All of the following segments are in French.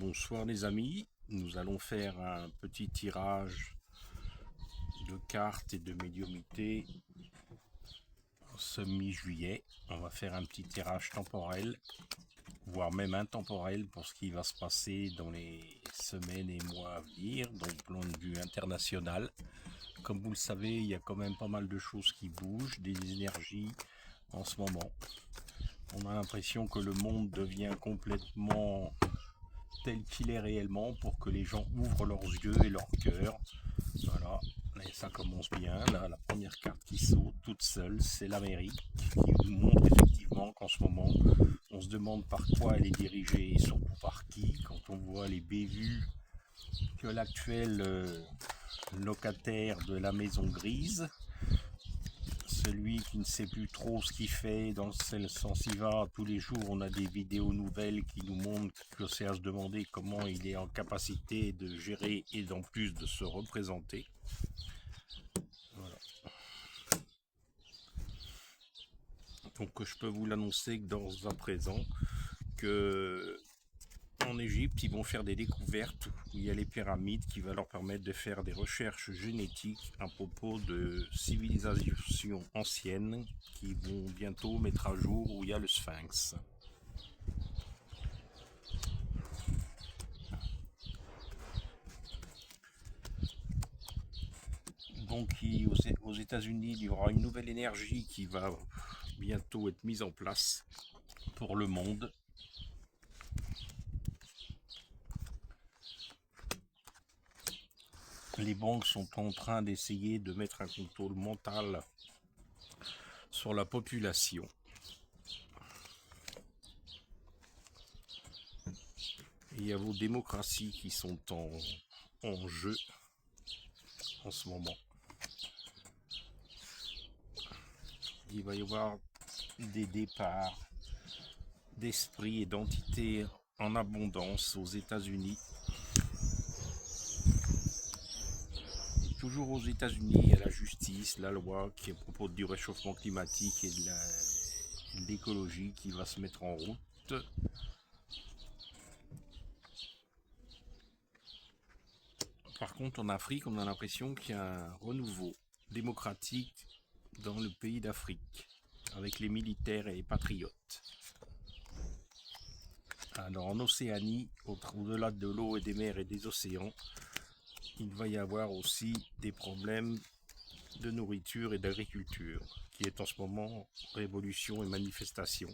Bonsoir les amis, nous allons faire un petit tirage de cartes et de médiumnité ce mi-juillet. On va faire un petit tirage temporel, voire même intemporel pour ce qui va se passer dans les semaines et mois à venir, donc point de vue international. Comme vous le savez, il y a quand même pas mal de choses qui bougent, des énergies en ce moment. On a l'impression que le monde devient complètement tel qu'il est réellement pour que les gens ouvrent leurs yeux et leur cœur. Voilà, et ça commence bien. Là, la première carte qui saute toute seule, c'est l'Amérique, qui nous montre effectivement qu'en ce moment, on se demande par quoi elle est dirigée et surtout par qui. Quand on voit les bévues que l'actuel locataire de la maison grise, celui qui ne sait plus trop ce qu'il fait, dans le sens il va, tous les jours on a des vidéos nouvelles qui nous montrent que c'est à se demander comment il est en capacité de gérer et d'en plus de se représenter. Voilà. Donc je peux vous l'annoncer que dans un présent, que en Égypte, ils vont faire des découvertes où il y a les pyramides qui va leur permettre de faire des recherches génétiques à propos de civilisations anciennes qui vont bientôt mettre à jour où il y a le Sphinx. Donc aux États-Unis, il y aura une nouvelle énergie qui va bientôt être mise en place pour le monde. Les banques sont en train d'essayer de mettre un contrôle mental sur la population. Et il y a vos démocraties qui sont en jeu en ce moment. Il va y avoir des départs d'esprit et d'entités en abondance aux États-Unis. Toujours aux États-Unis, il y a la justice, la loi qui est à propos du réchauffement climatique et de l'écologie qui va se mettre en route. Par contre, en Afrique, on a l'impression qu'il y a un renouveau démocratique dans le pays d'Afrique, avec les militaires et les patriotes. Alors en Océanie, au-delà de l'eau et des mers et des océans, il va y avoir aussi des problèmes de nourriture et d'agriculture, qui est en ce moment révolution et manifestation.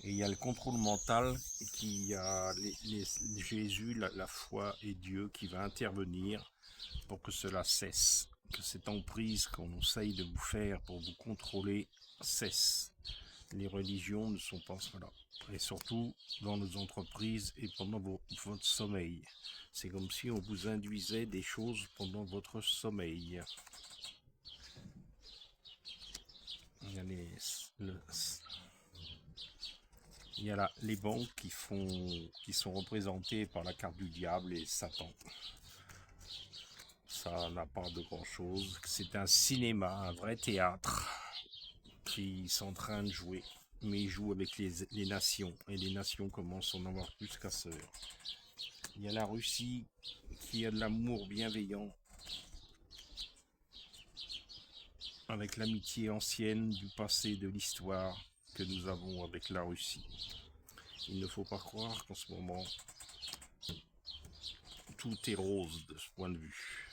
Et il y a le contrôle mental, qui a Jésus, la foi et Dieu qui va intervenir pour que cela cesse, que cette emprise qu'on essaye de vous faire pour vous contrôler cesse. Les religions ne sont pas cela. Et surtout dans nos entreprises et pendant votre sommeil. C'est comme si on vous induisait des choses pendant votre sommeil. Il y a les banques qui sont représentées par la carte du diable et Satan. Ça n'a pas de grand chose. C'est un cinéma, un vrai théâtre qui sont en train de jouer. Mais ils jouent avec les nations. Et les nations commencent à en avoir plus qu'à sœur. Il y a la Russie qui a de l'amour bienveillant avec l'amitié ancienne du passé, de l'histoire que nous avons avec la Russie. Il ne faut pas croire qu'en ce moment, tout est rose de ce point de vue.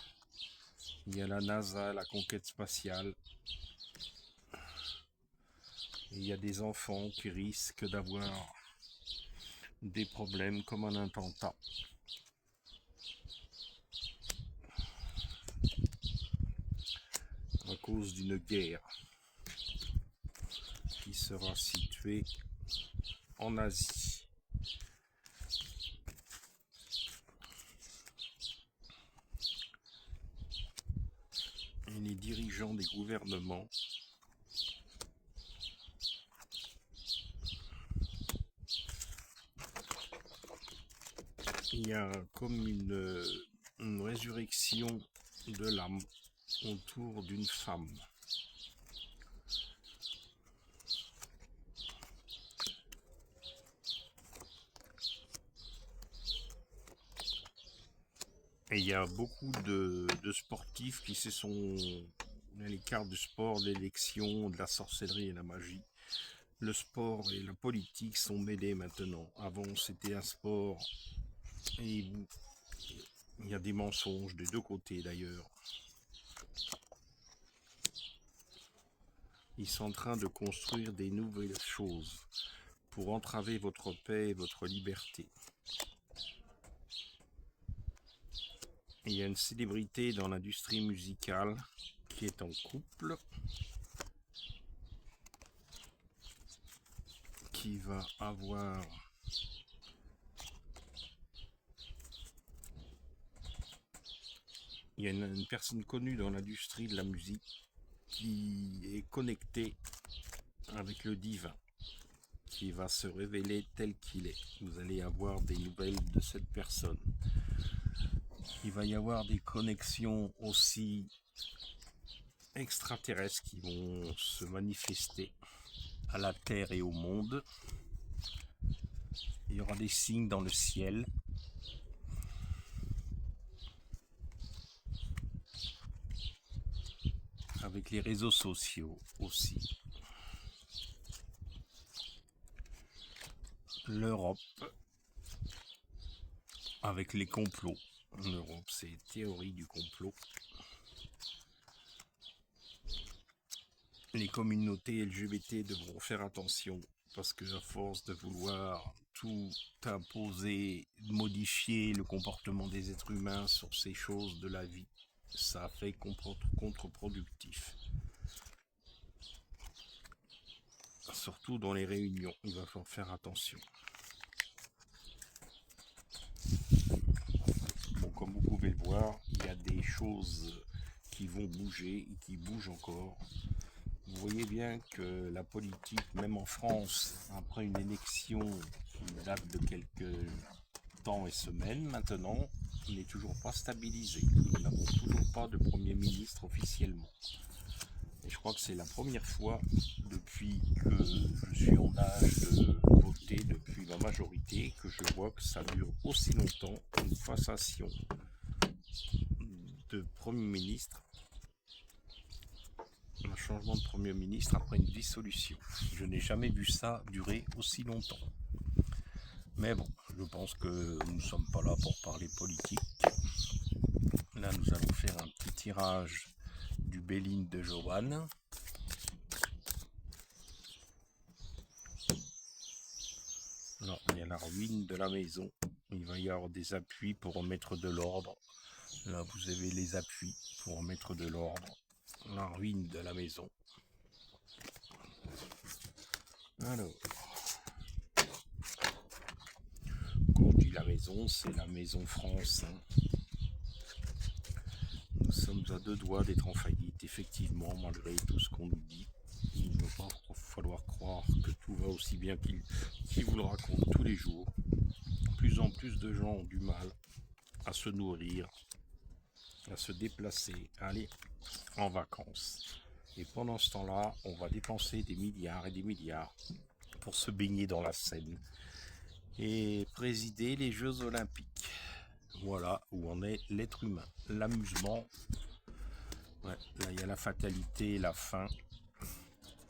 Il y a la NASA, la conquête spatiale. Il y a des enfants qui risquent d'avoir des problèmes comme un attentat. À cause d'une guerre qui sera située en Asie. Et les dirigeants des gouvernements il y a comme une résurrection de l'âme autour d'une femme. Et il y a beaucoup de sportifs qui se sont à l'écart du sport, de l'élection, de la sorcellerie et la magie. Le sport et la politique sont mêlés maintenant. Avant, c'était un sport et il y a des mensonges des deux côtés d'ailleurs. Ils sont en train de construire des nouvelles choses pour entraver votre paix et votre liberté. Il y a une célébrité dans l'industrie musicale qui est en couple, qui va avoir il y a une personne connue dans l'industrie de la musique qui est connectée avec le divin, qui va se révéler tel qu'il est. Vous allez avoir des nouvelles de cette personne. Il va y avoir des connexions aussi extraterrestres qui vont se manifester à la Terre et au monde. Il y aura des signes dans le ciel. Avec les réseaux sociaux aussi. L'Europe, avec les complots. L'Europe, c'est théorie du complot. Les communautés LGBT devront faire attention parce que à force de vouloir tout imposer, modifier le comportement des êtres humains sur ces choses de la vie, ça fait contre-productif. Surtout dans les réunions, il va falloir faire attention. Bon, comme vous pouvez le voir, il y a des choses qui vont bouger et qui bougent encore. Vous voyez bien que la politique, même en France, après une élection qui date de quelques temps et semaines maintenant, n'est toujours pas stabilisée. Nous n'avons toujours pas de Premier ministre officiellement. Et je crois que c'est la première fois depuis que je suis en âge de voter, depuis ma majorité, que je vois que ça dure aussi longtemps une passation de Premier ministre, un changement de Premier ministre après une dissolution. Je n'ai jamais vu ça durer aussi longtemps. Mais bon, je pense que nous ne sommes pas là pour parler politique. Là, nous allons faire un petit tirage du Béline de Joanne. Alors, il y a la ruine de la maison. Il va y avoir des appuis pour remettre de l'ordre. Là, vous avez les appuis pour remettre de l'ordre. La ruine de la maison. Alors, quand je dis la maison, c'est la maison France. Nous sommes à deux doigts d'être en faillite, effectivement, malgré tout ce qu'on nous dit. Il ne va pas falloir croire que tout va aussi bien qu'il vous le raconte tous les jours. Plus en plus de gens ont du mal à se nourrir, à se déplacer, à aller en vacances. Et pendant ce temps-là, on va dépenser des milliards et des milliards pour se baigner dans la Seine et présider les Jeux Olympiques. Voilà où en est l'être humain. L'amusement, ouais, là il y a la fatalité, la faim.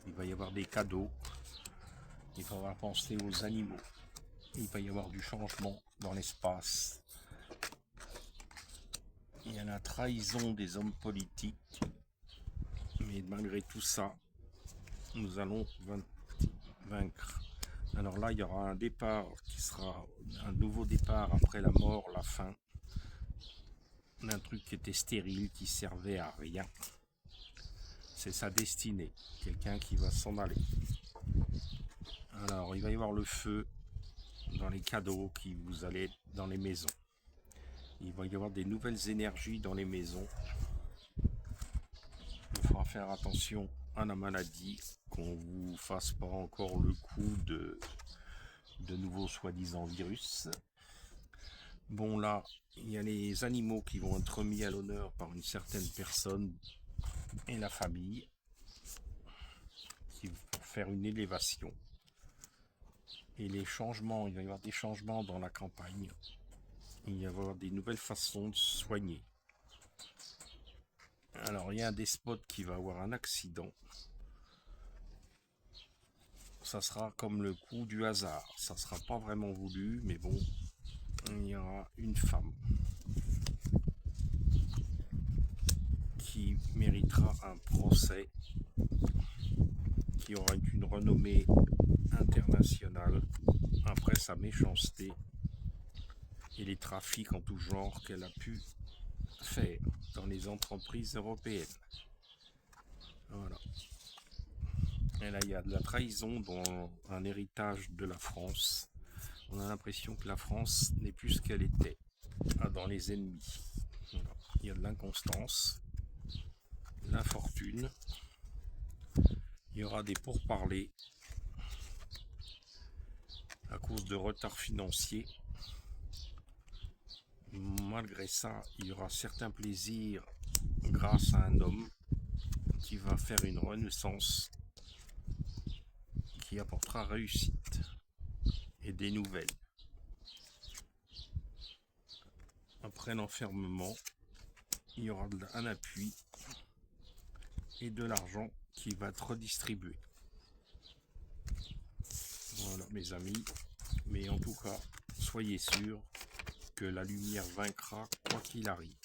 Il va y avoir des cadeaux. Il faudra penser aux animaux. Il va y avoir du changement dans l'espace. Il y a la trahison des hommes politiques. Mais malgré tout ça, nous allons vaincre. Alors là, il y aura un départ qui sera un nouveau départ après la mort, la fin d'un truc qui était stérile, qui servait à rien. C'est sa destinée, quelqu'un qui va s'en aller. Alors, il va y avoir le feu dans les cadeaux qui vous allez dans les maisons. Il va y avoir des nouvelles énergies dans les maisons. Il faudra faire attention à la maladie, qu'on vous fasse pas encore le coup de nouveaux soi-disant virus. Bon là, il y a les animaux qui vont être mis à l'honneur par une certaine personne et la famille, qui vont faire une élévation. Et les changements, il va y avoir des changements dans la campagne. il va y avoir des nouvelles façons de soigner. Alors il y a un despote qui va avoir un accident. Ça sera comme le coup du hasard. Ça sera pas vraiment voulu, mais bon, il y aura une femme qui méritera un procès, qui aura une renommée internationale après sa méchanceté et les trafics en tout genre qu'elle a pu faire dans les entreprises européennes. Voilà. Et là, il y a de la trahison dans un héritage de la France. On a l'impression que la France n'est plus ce qu'elle était dans les ennemis. Voilà. Il y a de l'inconstance, l'infortune. Il y aura des pourparlers à cause de retards financiers. Malgré ça, il y aura certains plaisirs grâce à un homme qui va faire une renaissance qui apportera réussite et des nouvelles. Après l'enfermement, il y aura un appui et de l'argent qui va être redistribué. Voilà mes amis, mais en tout cas, soyez sûrs que la lumière vaincra quoi qu'il arrive.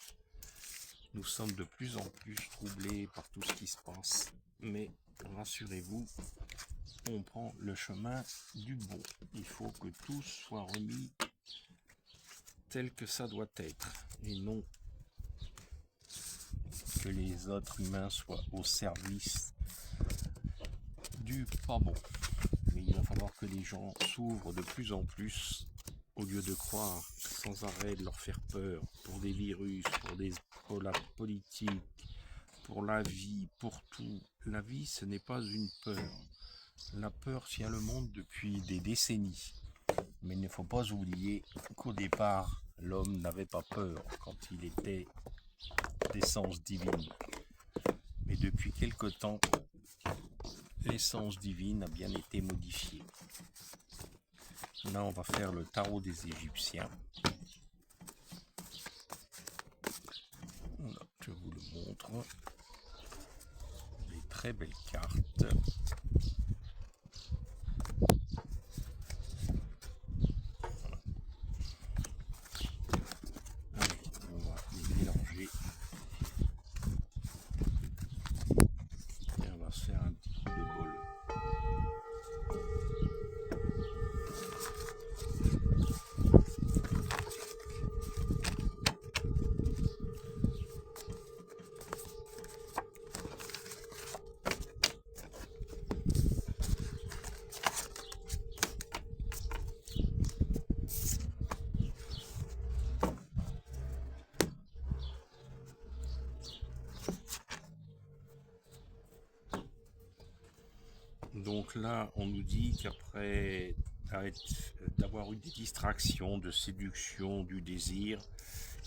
Nous sommes de plus en plus troublés par tout ce qui se passe, mais rassurez-vous, on prend le chemin du bon. Il faut que tout soit remis tel que ça doit être, et non que les autres humains soient au service du pas bon. Mais il va falloir que les gens s'ouvrent de plus en plus, au lieu de croire sans arrêt de leur faire peur pour des virus, pour la politique, pour la vie, pour tout. La vie, ce n'est pas une peur. La peur tient le monde depuis des décennies. Mais il ne faut pas oublier qu'au départ, l'homme n'avait pas peur quand il était d'essence divine. Mais depuis quelque temps, l'essence divine a bien été modifiée. Là, on va faire le tarot des Égyptiens. Voilà, je vous le montre. Des très belles cartes. Allez, on va les mélanger. Et on va se faire un petit coup de bol. Donc là, on nous dit qu'après d'avoir eu des distractions, de séduction, du désir,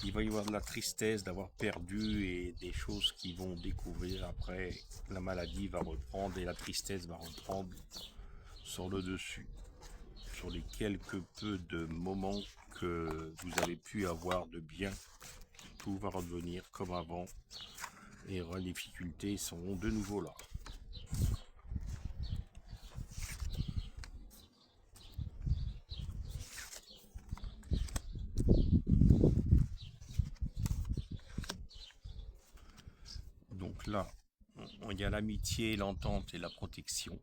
il va y avoir de la tristesse d'avoir perdu et des choses qui vont découvrir. Après, la maladie va reprendre et la tristesse va reprendre sur le dessus, sur les quelque peu de moments que vous avez pu avoir de bien. Tout va redevenir comme avant et les difficultés seront de nouveau là. Donc là, il y a l'amitié, l'entente et la protection.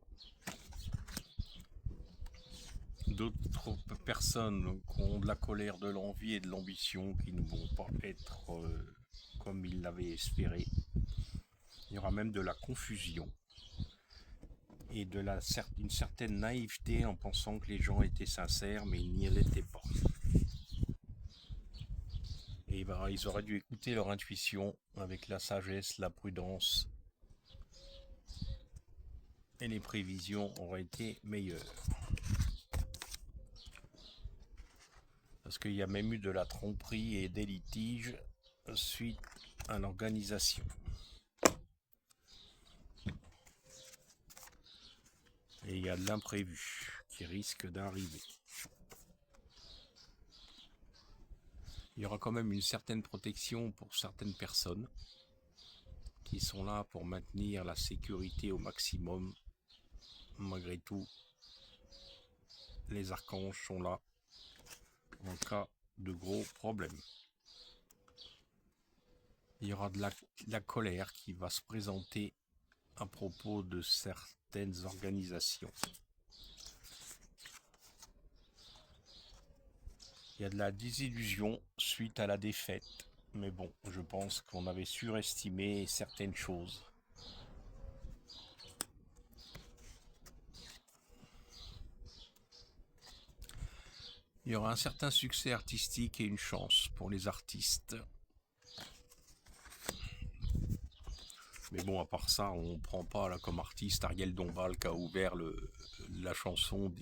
D'autres personnes qui ont de la colère, de l'envie et de l'ambition qui ne vont pas être comme ils l'avaient espéré. Il y aura même de la confusion et une certaine naïveté en pensant que les gens étaient sincères, mais ils n'y l'étaient pas. Et ils auraient dû écouter leur intuition avec la sagesse, la prudence, et les prévisions auraient été meilleures. Parce qu'il y a même eu de la tromperie et des litiges suite à l'organisation. Et il y a de l'imprévu qui risque d'arriver. Il y aura quand même une certaine protection pour certaines personnes qui sont là pour maintenir la sécurité au maximum. Malgré tout, les archanges sont là en cas de gros problèmes. Il y aura de la colère qui va se présenter à propos de certaines organisations. Il y a de la désillusion suite à la défaite. Mais bon, je pense qu'on avait surestimé certaines choses. Il y aura un certain succès artistique et une chance pour les artistes. Mais bon, à part ça, on ne prend pas là comme artiste Ariel Dombal qui a ouvert la chanson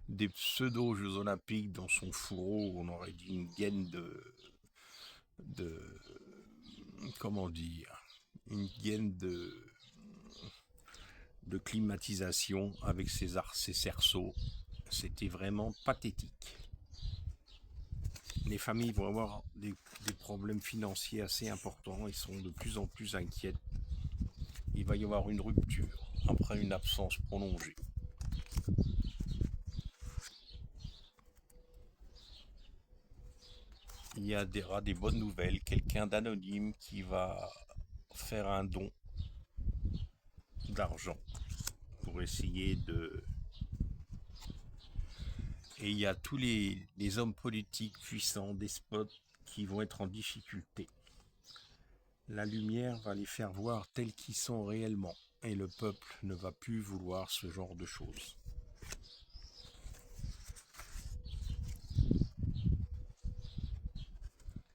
des pseudo-Jeux Olympiques dans son fourreau. On aurait dit une gaine de comment dire, une gaine de climatisation avec ses cerceaux. C'était vraiment pathétique. Les familles vont avoir des problèmes financiers assez importants. Ils sont de plus en plus inquiets. Il va y avoir une rupture après une absence prolongée. Il y aura des bonnes nouvelles. Quelqu'un d'anonyme qui va faire un don d'argent pour essayer de... Et il y a tous les hommes politiques puissants, despotes, qui vont être en difficulté. La lumière va les faire voir tels qu'ils sont réellement. Et le peuple ne va plus vouloir ce genre de choses.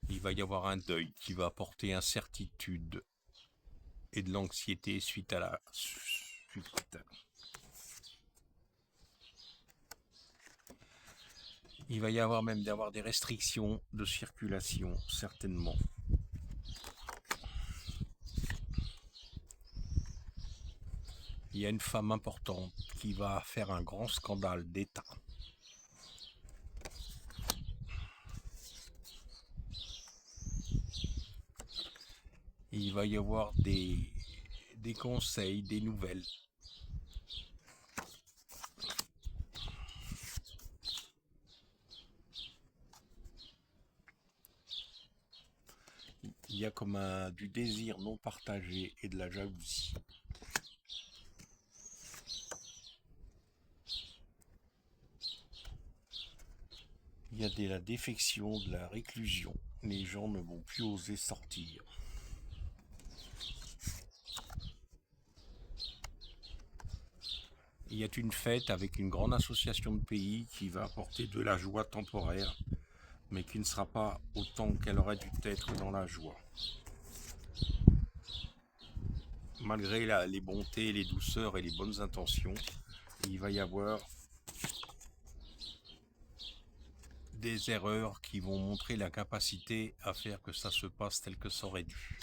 Il va y avoir un deuil qui va apporter incertitude et de l'anxiété suite à la suite. Il va y avoir même des restrictions de circulation, certainement. Il y a une femme importante qui va faire un grand scandale d'État. Il va y avoir des conseils, des nouvelles. Il y a comme du désir non partagé et de la jalousie. Il y a de la défection, de la réclusion. Les gens ne vont plus oser sortir. Il y a une fête avec une grande association de pays qui va apporter de la joie temporaire, mais qui ne sera pas autant qu'elle aurait dû être dans la joie. Malgré les bontés, les douceurs et les bonnes intentions, il va y avoir des erreurs qui vont montrer la capacité à faire que ça se passe tel que ça aurait dû.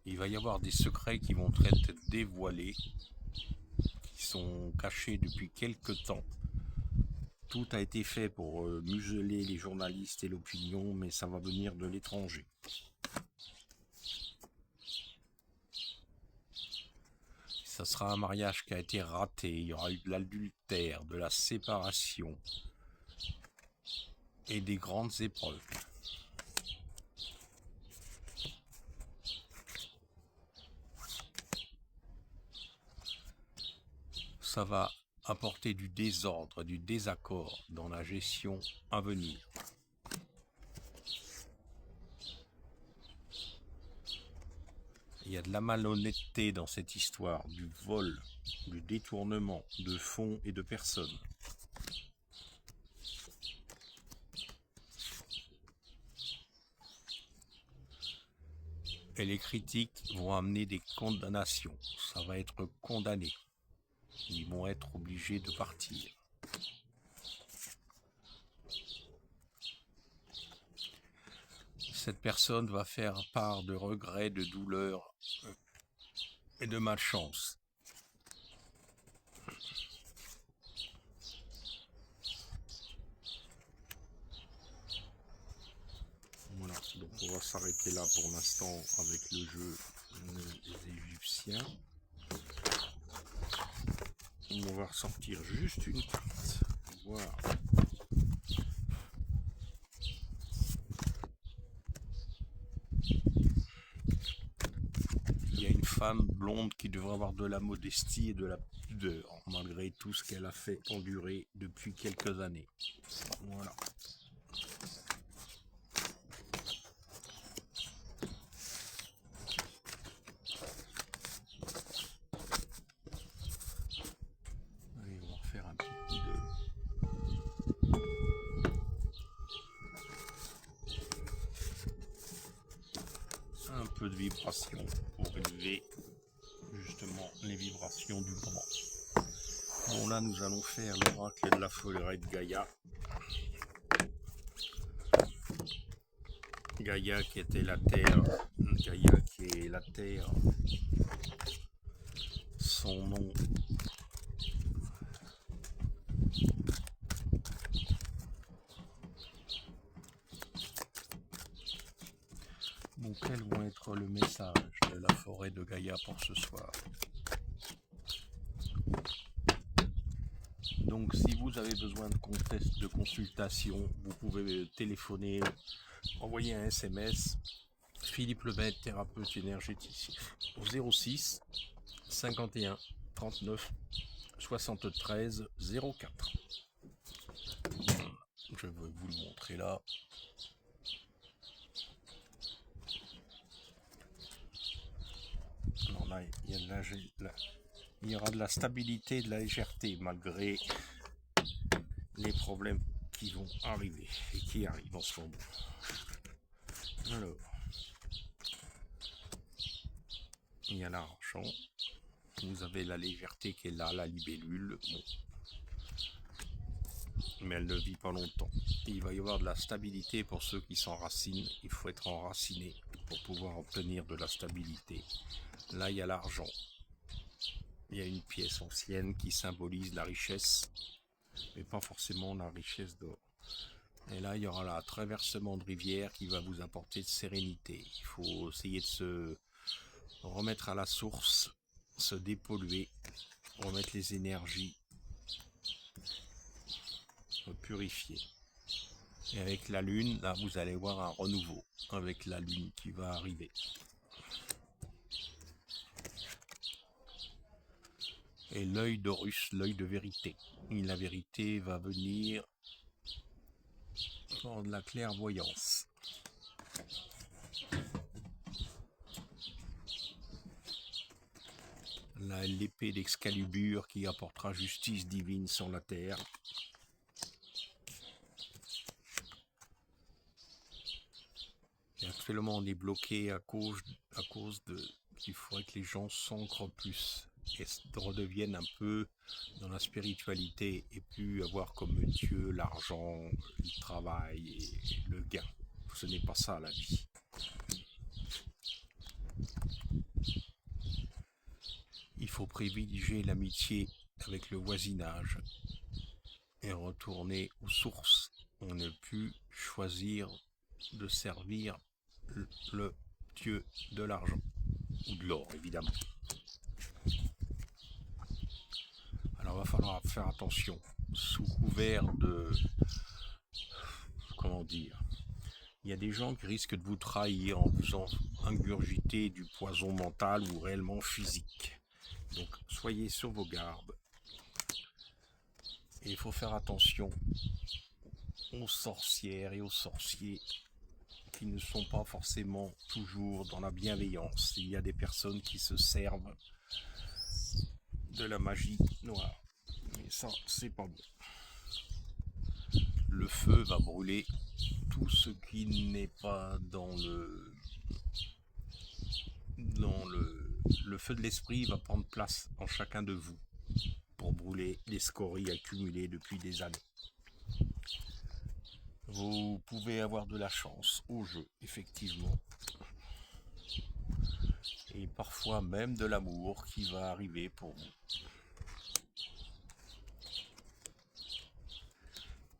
Il va y avoir des secrets qui vont être dévoilés, qui sont cachés depuis quelque temps. Tout a été fait pour museler les journalistes et l'opinion, mais ça va venir de l'étranger. Ça sera un mariage qui a été raté, il y aura eu de l'adultère, de la séparation et des grandes épreuves. Ça va apporter du désordre, du désaccord dans la gestion à venir. Il y a de la malhonnêteté dans cette histoire, du vol, du détournement de fonds et de personnes. Et les critiques vont amener des condamnations. Ça va être condamné. Ils vont être obligés de partir. Cette personne va faire part de regrets, de douleurs et de malchance. Donc on va s'arrêter là pour l'instant avec le jeu des Égyptiens. On va ressortir juste une carte. Voilà. Il y a une femme blonde qui devrait avoir de la modestie et de la pudeur, malgré tout ce qu'elle a fait endurer depuis quelques années. Voilà. Allez, on va refaire un petit coup un peu de vibration pour élever justement les vibrations du moment. Bon, là nous allons faire l'oracle de la forêt de Gaïa. Gaïa qui était la terre, Gaïa qui est la terre, son nom bon, quel vont être le message de la forêt de Gaïa pour ce soir? Donc si vous avez besoin de consultation, vous pouvez téléphoner, envoyer un SMS, Philippe Lebet, thérapeute énergéticien, au 06 51 39 73 04. Je vais vous le montrer là. Alors là, il y aura de la stabilité, de la légèreté, malgré les problèmes qui vont arriver et qui arrivent en ce moment. Alors, il y a l'argent, vous avez la légèreté qui est là, la libellule, bon. Mais elle ne vit pas longtemps. Il va y avoir de la stabilité pour ceux qui s'enracinent, il faut être enraciné pour pouvoir obtenir de la stabilité. Là, il y a l'argent, il y a une pièce ancienne qui symbolise la richesse, mais pas forcément la richesse d'or. Et là, il y aura le traversement de rivière qui va vous apporter de sérénité. Il faut essayer de se remettre à la source, se dépolluer, remettre les énergies, purifier. Et avec la lune, là, vous allez voir un renouveau avec la lune qui va arriver. Et l'œil d'Horus, l'œil de vérité. Et la vérité va venir dans de la clairvoyance. Là, l'épée d'Excalibur qui apportera justice divine sur la terre. Et actuellement, on est bloqué à cause de qu'il faudrait que les gens s'ancrent plus et redeviennent un peu dans la spiritualité et plus avoir comme Dieu l'argent, le travail et le gain. Ce n'est pas ça la vie. Il faut privilégier l'amitié avec le voisinage et retourner aux sources. On ne peut choisir de servir le Dieu de l'argent ou de l'or évidemment. Alors il va falloir faire attention, sous couvert de, comment dire, il y a des gens qui risquent de vous trahir en vous ingurgiter du poison mental ou réellement physique. Donc soyez sur vos gardes. Et il faut faire attention aux sorcières et aux sorciers qui ne sont pas forcément toujours dans la bienveillance. Il y a des personnes qui se servent de la magie noire. Et ça, c'est pas bon. Le feu va brûler tout ce qui n'est pas dans le feu de l'esprit va prendre place en chacun de vous pour brûler les scories accumulées depuis des années. Vous pouvez avoir de la chance au jeu, effectivement. Et parfois même de l'amour qui va arriver pour vous.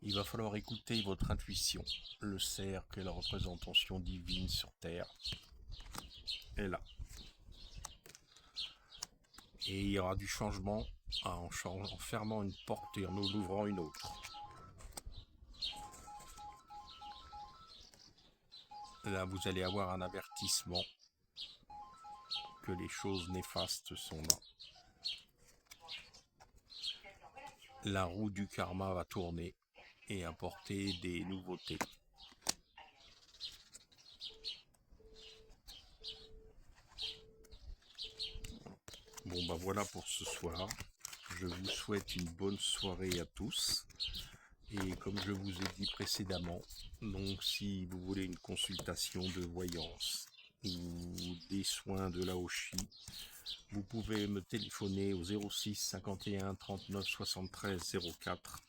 Il va falloir écouter votre intuition. Le cerf, qui est la représentation divine sur Terre, est là. Et il y aura du changement en fermant une porte et en ouvrant une autre. Là, vous allez avoir un avertissement que les choses néfastes sont là. La roue du karma va tourner et apporter des nouveautés. Bon, bah voilà pour ce soir. Je vous souhaite une bonne soirée à tous. Et comme je vous ai dit précédemment, donc si vous voulez une consultation de voyance ou des soins de Laoshi, vous pouvez me téléphoner au 06 51 39 73 04.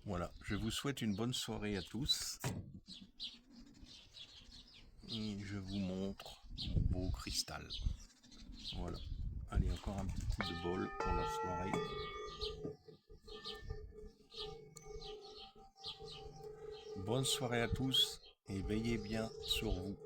Voilà, je vous souhaite une bonne soirée à tous. Et je vous montre mon beau cristal. Voilà. Allez, encore un petit coup de bol pour la soirée. Bonne soirée à tous et veillez bien sur vous.